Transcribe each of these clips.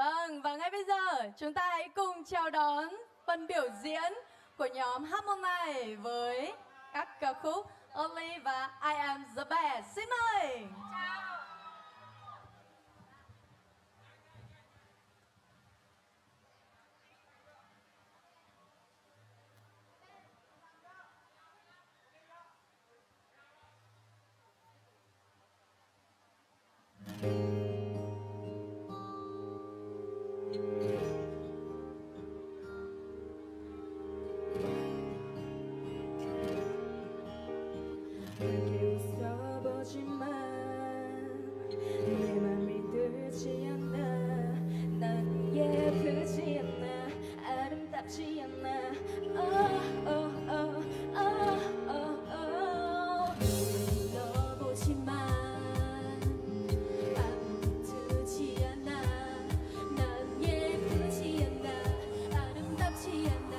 Vâng, và ngay bây giờ chúng ta hãy cùng chào đón phần biểu diễn của nhóm Harmony với các ca khúc Only và I Am The Best. Xin mời! 그렇게 웃어보지만 내 맘이 들지 않아. 난 예쁘지 않아, 아름답지 않아. 불러보지만 아무렇지 않아. 난 예쁘지 않아, 아름답지 않아.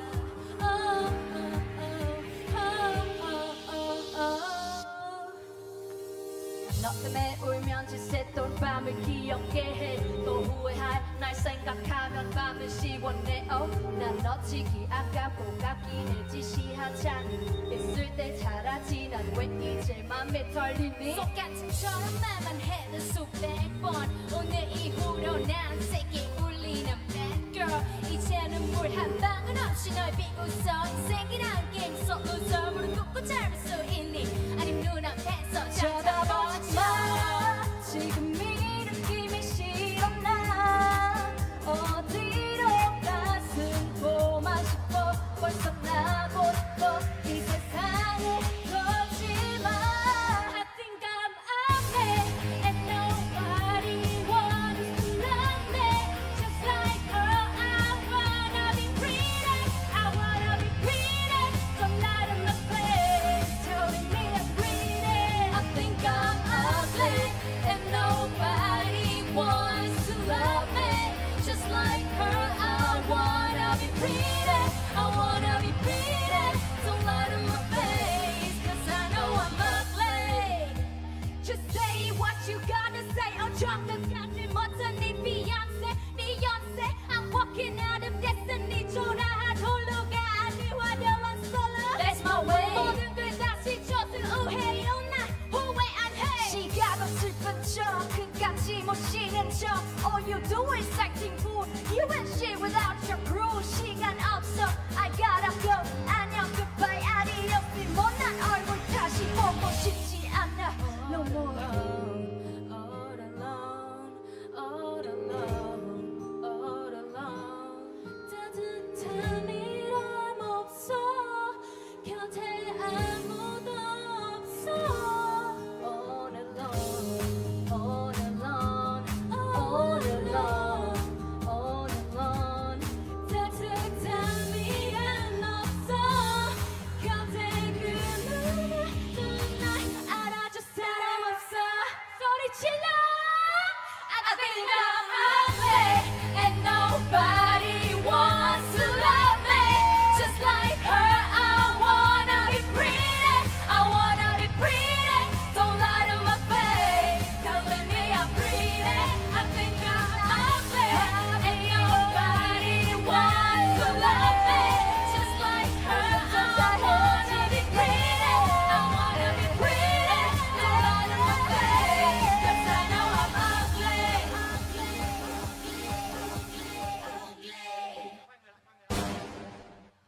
너 때문에 울면 지새던 밤을 기억게 해. 또 후회할 날 생각하면 밤을 시원해. 난 너치기 아깝고 깎이는 지시하잖니. 있을 때 잘하지 난 왜 이제 맘에 털리니. 똑같은처럼 말만 해도 수백 번. 오늘 이후로 난 세게 울리는 bad girl. 이제는 물 한 방울 없이 널 비웃어. 인생이란 게임 속 loser. 무릎 꿇고 짧을 수 있니? 아님 눈앞에서 쳐다보지 마. 지금 이 느낌이 싫어. 나 어디로 가슴 보만 싶어. 벌써 나고 싶어. 이 세상에 걷지 마. I think I'm ugly and nobody wants to love me just like her. I wanna be pretty, I wanna be pretty. Don't lie to my face, telling me I'm pretty. I think I'm ugly and nobody wants to love me just like her. I wanna be pretty, I wanna be pretty. Don't lie to my face, 'cause I know I'm ugly. Just say what you gotta say. 정답하지 못한 네 Beyonce, 네 연세. I'm walking out of destiny. 초라한 홀로가 아니 화려한 solo. That's my way. 모든 걸 다시 줬을 우해요. 나 후회 안 해. 시간은 슬픈 척, 끝까지 못 쉬는 척. All you do is acting fool. You and shit without your crew. 시간 없어, I gotta go. 안녕, goodbye, adios. 네 못난 얼굴 다시 보고 싶지 않아. No more. All alone, all alone, all alone. 따뜻함이란 없어. 곁에 아무도 없어. All alone, all alone, all alone, all alone. 따뜻함이란 없어. 곁에 그 날 알아줄 사람 없어. 소리 질러. I think I'm ugly and nobody wants to love me just like her. I wanna be pretty, I wanna be pretty. Don't lie to my face, telling me I'm pretty. I think I'm ugly and nobody wants to love me just like her. I wanna be pretty, I wanna be pretty. Don't lie to my face, 'cause I know I'm ugly.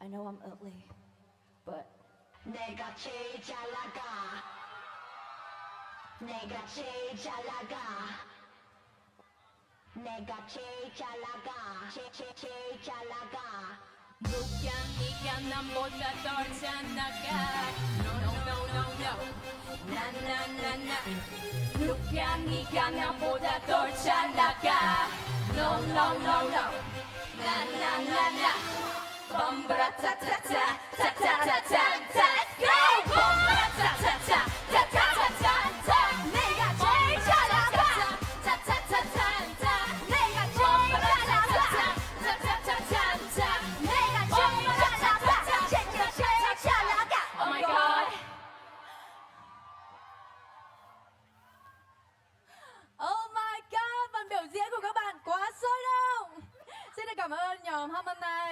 I know I'm ugly, but 내가 제일 잘 나가. 내가 제일 잘 나가. 내가 제일 잘 나가. 제일 잘 나가. 누가 네가 남보다 덜 잘 나가. No no no no. 나나나나. 누가 네가 나보다 덜 잘 나가. No no no no. 나나나나. 범브라타타타 타타타타타. Let's go. 범브라타타타 타타타타타. 내가 제일 잘 나가. 타타타타타. 내가 제일 잘 나가. 타타타타타. 내가 제일 잘 나가. 제일 잘 나가. Oh my god. Oh my god, phần biểu diễn của các bạn quá sôi động. cảm ơn nhóm Harmonize.